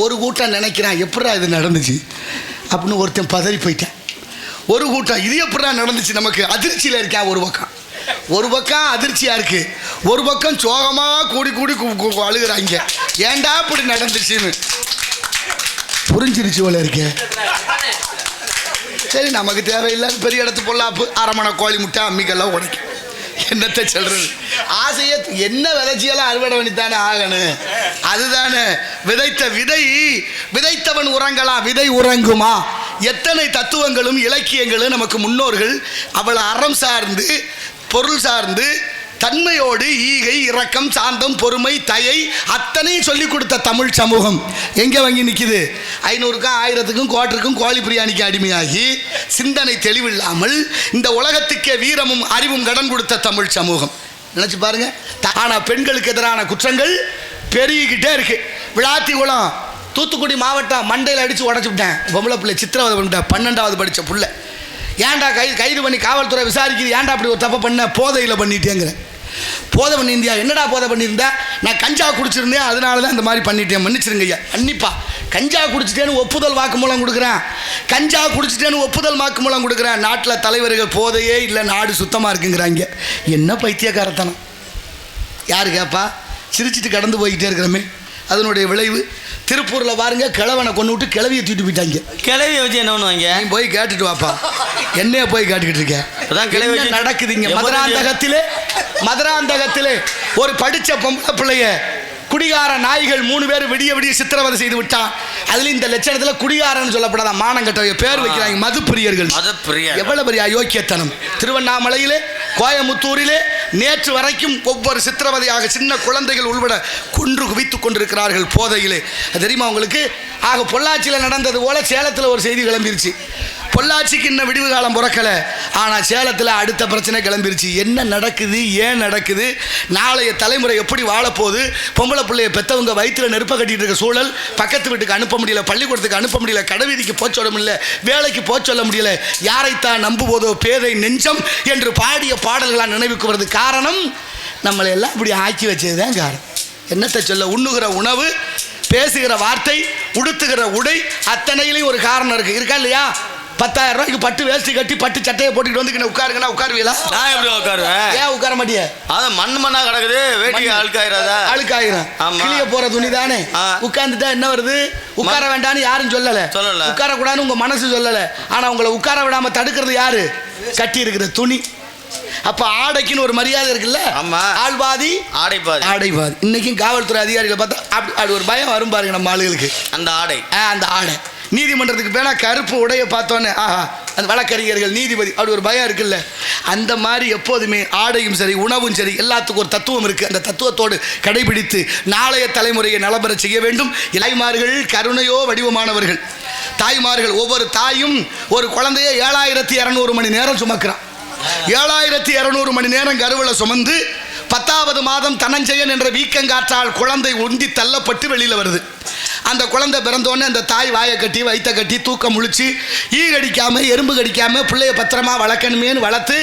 ஒரு கூட்டம் நினைக்கிறான் எப்படா இது நடந்துச்சு அப்படின்னு ஒருத்தன் பதறி போயிட்டேன். ஒரு கூட்டம் இது எப்படா நடந்துச்சு நமக்கு அதிர்ச்சியில் இருக்கா. ஒரு பக்கம் அதிர்ச்சியாக இருக்குது, ஒரு பக்கம் சோகமாக கூடி கூடி அழுகிறாங்க. ஏண்டா இப்படி நடந்துச்சுன்னு புரிஞ்சிருச்சு போல இருக்கேன். சரி, நமக்கு தேவையில்லை பெரிய இடத்து பொல்லாப்பு அரமணை கோழி முட்டை அம்மிக்கெல்லாம் உடைக்கும். என்னத்தை சொல்றது, ஆசையை என்ன விதைச்சியெல்லாம் அறுவடை பண்ணித்தானே ஆகணும். அதுதானே விதைத்த விதை விதைத்தவன் உறங்கலாம், விதை உறங்குமா? எத்தனை தத்துவங்களும் இலக்கியங்களும் நமக்கு முன்னோர்கள் அவளை அறம் சார்ந்து பொருள் சார்ந்து தன்மையோடு ஈகை இரக்கம் சாந்தம் பொறுமை தயை அத்தனையும் சொல்லிக் கொடுத்த தமிழ் சமூகம் எங்கே வாங்கி நிற்கிது? 500க்கும் 1000க்கும் கோட்டருக்கும் கோழி பிரியாணிக்கு அடிமையாகி சிந்தனை தெளிவில்லாமல் இந்த உலகத்துக்கே வீரமும் அறிவும் கடன் கொடுத்த தமிழ் சமூகம் நினச்சி பாருங்க. ஆனால் பெண்களுக்கு எதிரான குற்றங்கள் பெருகிக்கிட்டே இருக்கு. விளாத்திகுளம் தூத்துக்குடி மாவட்டம் மண்டையில் அடித்து உடச்சி விட்டேன். பொம்பளை பிள்ளை சித்திரவதை பண்ணிட்டேன், 12வது படித்த பிள்ளை. ஏன்டா கைது பண்ணி காவல்துறை விசாரிக்குது, ஏன்டா அப்படி ஒரு தப்பை பண்ண? போதையில் பண்ணிட்டேங்கிற. போதை பண்ணியிருந்தியா? என்னடா போதை பண்ணியிருந்தா? நான் கஞ்சா குடிச்சிருந்தேன், அதனால தான் இந்த மாதிரி பண்ணிட்டேன், மன்னிச்சிருங்க ஐயா. கண்டிப்பா கஞ்சா குடிச்சிட்டேன்னு ஒப்புதல் வாக்குமூலம் கொடுக்குறேன், கஞ்சா குடிச்சிட்டேன்னு ஒப்புதல் வாக்குமூலம் கொடுக்குறேன். நாட்டில் தலைவர்கள் போதையே இல்லை, நாடு சுத்தமாக இருக்குங்கிறாங்க. என்ன பைத்தியக்காரத்தனம், யாரு கேப்பா? சிரிச்சிட்டு கடந்து போய்கிட்டே இருக்கிறோமே. அதனுடைய விளைவு திருப்பூரில் பாருங்க, கிழவனை கொண்டு விட்டு கிளவியை தூக்கிட்டு போயிட்டாங்க. கிளவியை வச்சு என்ன பண்ணுவாங்க? நீ போய் கேட்டுட்டு வாப்பா, என்னைய போய் கேட்டுக்கிட்டு இருக்கேன். நடக்குதுங்க மதுராந்தகத்திலே ஒரு படித்த பொம்பளை பிள்ளைய குடிகார நாய்கள் 3 பேர் விடிய விடிய சித்திரவதை செய்து விட்டான். அதுல இந்த லட்சணத்தில் குடிகாரன்னு சொல்லப்படாத மானங்கட்ட பேர் வைக்கிறாங்க, மதுப்பிரியர்கள். எவ்வளவு பெரிய அயோக்கியத்தனம்! திருவண்ணாமலையிலே கோயமுத்தூரிலே நேற்று வரைக்கும் ஒவ்வொரு சித்திரவதையாக சின்ன குழந்தைகள் உள்பட கொன்று குவித்துக் கொண்டிருக்கிறார்கள் போதையிலே. தெரியுமா உங்களுக்கு? ஆக பொள்ளாச்சியில் நடந்தது போல சேலத்தில் ஒரு செய்தி கிளம்பிருச்சு. பொள்ளாச்சிக்கு இன்னும் விடிவு காலம் பிறக்கலை, ஆனால் சேலத்தில் அடுத்த பிரச்சனை கிளம்பிருச்சு. என்ன நடக்குது, ஏன் நடக்குது, நாளைய தலைமுறை எப்படி வாழப்போகுது? பொம்பளை பிள்ளைய பெற்றவங்க வயிற்றில் நெருப்ப கட்டிட்டு இருக்க சூழல், பக்கத்து வீட்டுக்கு அனுப்ப முடியல, பள்ளிக்கூடத்துக்கு அனுப்ப முடியல, கடைவீதிக்கு போக சொல்ல முடியல, வேலைக்கு போக சொல்ல முடியல. யாரைத்தான் நம்புவதோ பேதை நெஞ்சம் என்று பாடிய பாடல்களாக நினைவுக்கு வருது. காரணம், நம்மளை எல்லாம் இப்படி ஆக்கி வச்சது தான் காரணம். என்னத்தை சொல்ல, உண்ணுகிற உணவு, பேசுகிற வார்த்தை, உடுத்துகிற உடை, அத்தனையிலையும் ஒரு காரணம் இருக்கா இல்லையா? 10,000 ரூபாய்க்கு பட்டு வேஷ்டி கட்டி பட்டு சட்டையை போட்டுக்கிட்டு வந்து உட்காருங்கன்னா உட்காருவீங்களா? நான் எப்படி உட்காருவேன்? ஏன் உட்கார மாட்டியே? அதான் மண்ணா கிடக்குது, வேட்டி அழுக்காயிரும். கிளிய போற துணி தானே, உட்கார்ந்துட்டா என்ன வருது? உட்கார வேண்டாம்னு யாரும் சொல்லல, உட்கார கூடாதுன்னு உங்க மனசு சொல்லல. ஆனா உங்களை உட்கார விடாம தடுக்கிறது யாரு? கட்டி இருக்கிற துணி. அப்ப ஆடைக்குன்னு ஒரு மரியாதை இருக்குல்ல. ஆள்பாதி ஆடை பாதி. இன்னைக்கும் காவல்துறை அதிகாரிகளை பார்த்தா அப்படி ஒரு பயம் வரும் பாருங்க நம்ம ஆளுகளுக்கு. அந்த ஆடை நீதிமன்றத்துக்கு போனா கருப்பு உடைய பார்த்தோன்னே ஆஹா, அந்த வழக்கறிஞர்கள் நீதிபதி அப்படி ஒரு பயம் இருக்குல்ல. அந்த மாதிரி எப்போதுமே ஆடையும் சரி உணவும் சரி எல்லாத்துக்கும் ஒரு தத்துவம் இருக்கு. அந்த தத்துவத்தோடு கடைபிடித்து நாளைய தலைமுறையை நலம்பெற செய்ய வேண்டும். தாய்மார்கள் கருணையோ வடிவமானவர்கள். தாய்மார்கள், ஒவ்வொரு தாயும் ஒரு குழந்தைய 7200 மணி நேரம் சுமக்கிறான். 7200 மணி நேரம் கருவில் சுமந்து 10வது மாதம் தனஞ்செயன் என்ற வீக்கங்காற்றால் குழந்தை உந்தி தள்ளப்பட்டு வெளியில் வருது. அந்த குழந்தை பிறந்தோடனே அந்த தாய் வாயை கட்டி வயிற்ற கட்டி தூக்கம் முழிச்சு ஈ கடிக்காமல் எறும்பு கடிக்காமல் பிள்ளைய பத்திரமா வளர்க்கணுமேனு வளர்த்து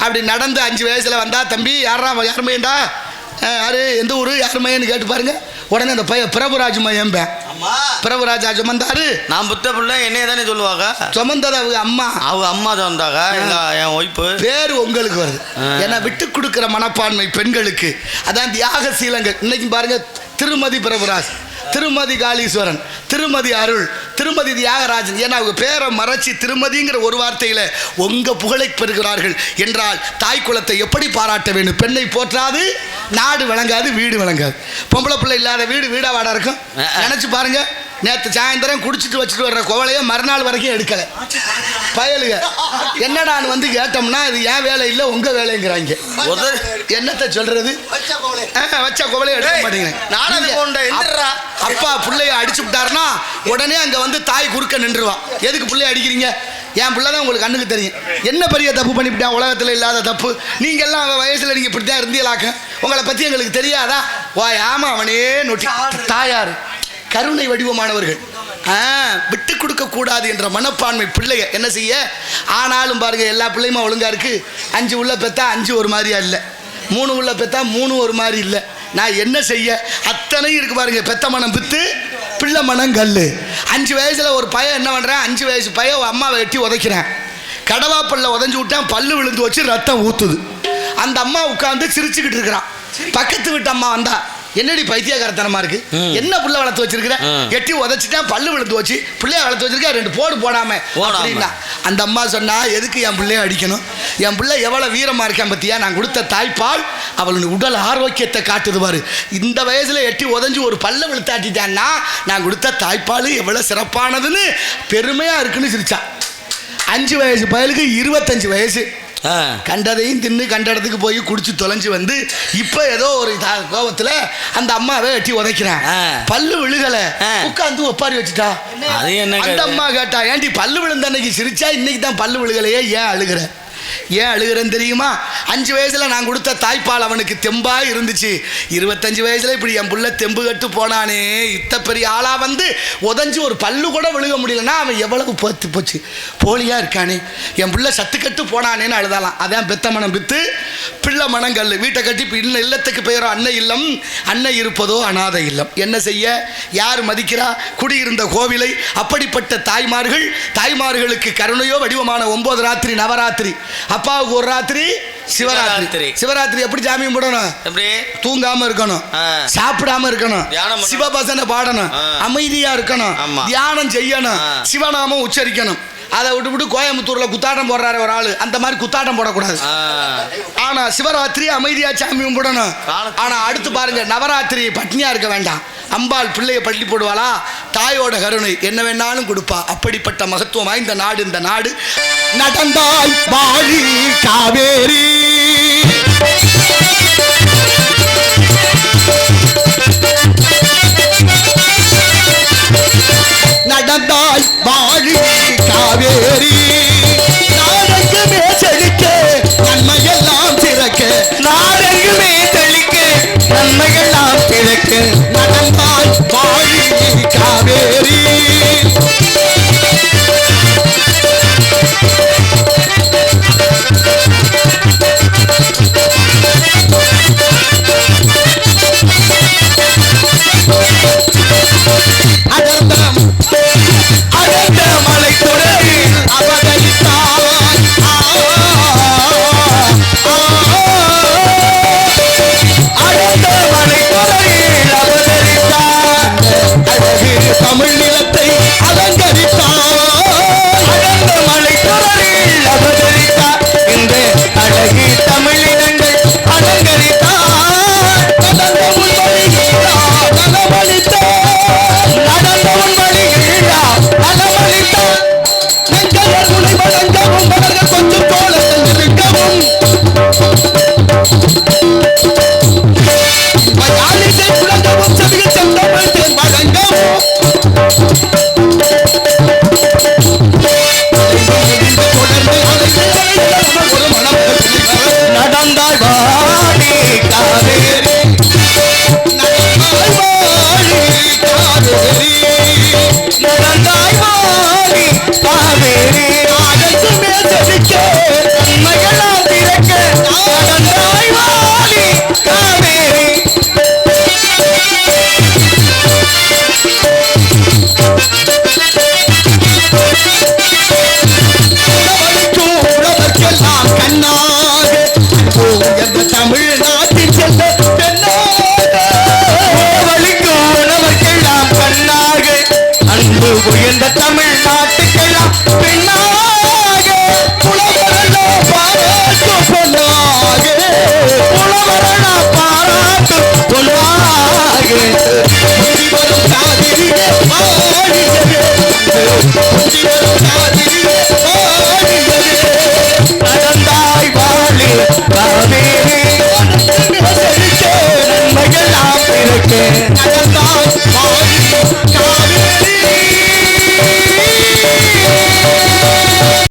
அப்படி நடந்து 5 வயசில் வந்தா, தம்பி யாருமையண்டா, யாரு எந்த ஊர் யாருமையன்னு கேட்டு பாருங்க. உடனே அந்த பையன் பிரபுராஜ் மையம்பேன். பிரபுராஜா சுமந்தாரு. நான் புத்த பிள்ளை என்னைய தானே சொல்லுவாங்க. சுமந்தது அவங்க அம்மா சுமந்தாங்க. என் ஒய்ஃபு பேர் உங்களுக்கு வருது. ஏன்னா விட்டு கொடுக்குற மனப்பான்மை பெண்களுக்கு, அதான் தியாகசீலங்கள். இன்னைக்கு பாருங்க, திருமதி பிரபுராஜ், திருமதி காளீஸ்வரன், திருமதி அருள், திருமதி தியாகராஜன். ஏன்னா அவங்க பேரை மறைச்சி திருமதிங்கிற ஒரு வார்த்தையில் உங்க புகழை பெறுகிறார்கள் என்றால் தாய் குலத்தை எப்படி பாராட்ட வேண்டும்? பெண்ணை போற்றாது நாடு விளங்காது, வீடு விளங்காது. பொம்பளை பிள்ளை இல்லாத வீடு வீடா வாடா இருக்கும். நினைச்சு பாருங்க, நேற்று சாயந்தரம் குடிச்சிட்டு வச்சுட்டு வர்ற கோவலையை மறுநாள் வரைக்கும் எடுக்கல பயலுக. என்னடான்னு வந்து கேட்டோம்னா இது ஏன் வேலை இல்லை உங்க வேலைங்கிறாங்க. என்னத்தை சொல்றது? வச்ச கோவலையை எடுக்க மாட்டேங்கிறேன். அப்பா பிள்ளைய அடிச்சு விட்டாருன்னா உடனே அங்க வந்து தாய் குறுக்க நின்றுவான். எதுக்கு பிள்ளைய அடிக்கிறீங்க? என் பிள்ளை தான் உங்களுக்கு கண்ணுக்கு தெரியும். என்ன பெரிய தப்பு பண்ணிவிட்டான், உலகத்தில் இல்லாத தப்பு. நீங்கள்லாம் அவன் வயசில் நீங்கள் இப்படி தான் இருந்தீங்களாக்க, உங்களை பற்றி எங்களுக்கு தெரியாதா? வா ஆமா, அவனே நொட்டி. தாயார் கருணை வடிவமானவர்கள். விட்டு கொடுக்க கூடாது என்ற மனப்பான்மை பிள்ளைய என்ன செய்ய. ஆனாலும் பாருங்க, எல்லா பிள்ளையுமா ஒழுங்கா இருக்கு. 5 உள்ள பெத்தா 5 ஒரு மாதிரியா இல்லை, 3 உள்ள பெத்தா 3 ஒரு மாதிரி இல்லை. நான் என்ன செய்ய? அத்தனை இருக்கு பாருங்க. பெத்த மனம் பித்து பிள்ளை மனங்கல்லு. 5 வயசுல ஒரு பையன் என்ன பண்றேன், 5 வயசு பையன் அம்மாவை வெட்டி உதைக்கிறேன். கடவா பல்ல உதஞ்சு விட்டான், பல்லு விழுந்து வச்சு ரத்தம் ஊத்துது. அந்த அம்மா உட்காந்து சிரிச்சுக்கிட்டு இருக்கிறான். பக்கத்து வீட்டு அம்மா வந்தா, என்னடி பைத்தியக்காரத்தனமா இருக்கு, என்ன புள்ள வளர்த்து வச்சிருக்கிற, எட்டி உதச்சிட்டான், பல்லு விழுந்து வச்சு பிள்ளைய வளர்த்து வச்சிருக்க, 2 போடு போடாம அப்படின்னா. அந்த அம்மா சொன்னா, எதுக்கு என் பிள்ளைய அடிக்கணும், என் பிள்ளை எவ்வளவு வீரமா இருக்கேன் பத்தியா, நான் கொடுத்த தாய்ப்பால் அவளுடைய உடல் ஆரோக்கியத்தை காட்டுது பாரு. இந்த வயசுல எட்டி உதஞ்சு ஒரு பல்ல விழுத்தாட்டிட்டான்னா நான் கொடுத்த தாய்ப்பால் எவ்வளவு சிறப்பானதுன்னு பெருமையா இருக்குன்னு சிரிச்சா. 5 வயசு பயலுக்கு 25 வயசு. கண்டதையும் தின்னு கண்ட இடத்துக்கு போய் குடிச்சு தொலைஞ்சு வந்து இப்ப ஏதோ ஒரு கோபத்துல அந்த அம்மாவை வெட்டி உதைக்கிறேன். பல்லு விழுகல, உட்காந்து ஒப்பாரி வச்சுட்டா. அந்த அம்மா கேட்டா, ஏன்டி பல்லு விழுந்த அன்னைக்கு சிரிச்சா இன்னைக்கு தான் பல்லு விழுகலையே, ஏன் அழுகிற, ஏன் அழுகிறேன்னு தெரியுமா? 5 வயசுல நான் கொடுத்த தாய்ப்பால் அவனுக்கு தெம்பா இருந்துச்சு. 25 வயசுல இப்படி என் புள்ள தெம்பு கட்டு போனானே, இத்த பெரிய ஆளா வந்து உதஞ்சு ஒரு பல்லு கூட விழுக முடியலன்னா அவன் எவ்வளவு போத்து போச்சு, போலியா இருக்கானே, என் புள்ள சத்து கட்டு போனானேன்னு அழுதாலாம். அதான் பெத்த மனம் பித்து பிள்ளை மனங்கல். வீட்டை கட்டி இல்லத்துக்கு பெயரோ அன்னை இல்லம், அன்னை இருப்பதோ அநாத இல்லம். என்ன செய்ய, யார் மதிக்கிறா குடியிருந்த கோவிலை. அப்படிப்பட்ட தாய்மார்களுக்கு கருணையோ வடிவமான 9 ராத்திரி நவராத்திரி. அப்பாவுக்கு ஒரு ராத்திரி சிவராத்திரி. சிவராத்திரி எப்படி ஜாமி கும்பிடணும், தூங்காம இருக்கணும், சாப்பிடாம இருக்கணும், சிவபசனை பாடணும், அமைதியா இருக்கணும், தியானம் செய்யணும், சிவநாமம் உச்சரிக்கணும். அதை விட்டு கோயம்புத்தூர்ல குத்தாட்டம் போடுறாரு ஒரு ஆளு, அந்த மாதிரி குத்தாட்டம் போடக்கூடாது. ஆனா சிவராத்திரி அமைதியா சாமி கும்பிடணும். ஆனா அடுத்து பாருங்க, நவராத்திரி பட்னியா இருக்க வேண்டாம். அம்பாள் பிள்ளைய பள்ளி போடுவாளா, தாயோட கருணை என்ன வேணாலும் கொடுப்பா. அப்படிப்பட்ட மகத்துவம் வாய்ந்த நாடு இந்த நாடு. நடந்தாய் வாழி காவேரி, நடந்தாய் வாழி காவேரி, நாடெங்குமே செழிக்க நன்மையெல்லாம் திறக்க, நாடெங்குமே தெளிக்க நன்மையெல்லாம் திறக்க, நடந்தாய் வாழி காவேரி. அடர்ந்த மலை தொடரில் அவதரித்தாய், அடர்ந்த மலை தொடரில் அவதரித்தாய், அழகு தமிழ் நிலத்தை அலங்கரித்தாய், அடர்ந்த மலை தொடரில் அவதரித்தாய், இந்த அழகு தமிழ் நிலங்கள் அலங்கரித்தாய், நடந்த முன்வழியிலா நலமளித்தாய், நடந்த முன்வழியிலா நலமளித்தாய், நெஞ்சையர் முனை வழங்கவும் மலர்கள் கொஞ்சம் தோளத்தில் இருக்கவும், மயாலிசை புழங்கவும் செவியில் செந்தமிழ் தேன் வழங்கவும், நடந்தாய் வாடி காவேரி, நடந்தாய் வாடி காவேரி, நடந்தாய் வாடி காவேரி, நாடெங்குமே செழிக்க நன்மையெல்லாம் திறக்க, நடந்தாய் வாடி காவேரி. உழவர்க்கெல்லாம் கண்ணாக உயர்ந்த தமிழ்நாட்டின் செல்ல பெண்ணாக, உழவளிக்கும் உணவர்க்கெல்லாம் கண்ணாக, அன்பு உயர்ந்த தமிழ்நாட்டுக்கெல்லாம் பெண்ணாக, உழவரெல்லாம் பாராட்டும் பொன்னாக, உழவரெல்லாம் பாராட்டும் பொன்னாக, வரும் காவிரியே பாடியது, வரும் காவிரியே பாடியது, நடந்தாய் வாழி காவேரி, நன்மையெல்லாம் பிறக்க, நடந்தாய்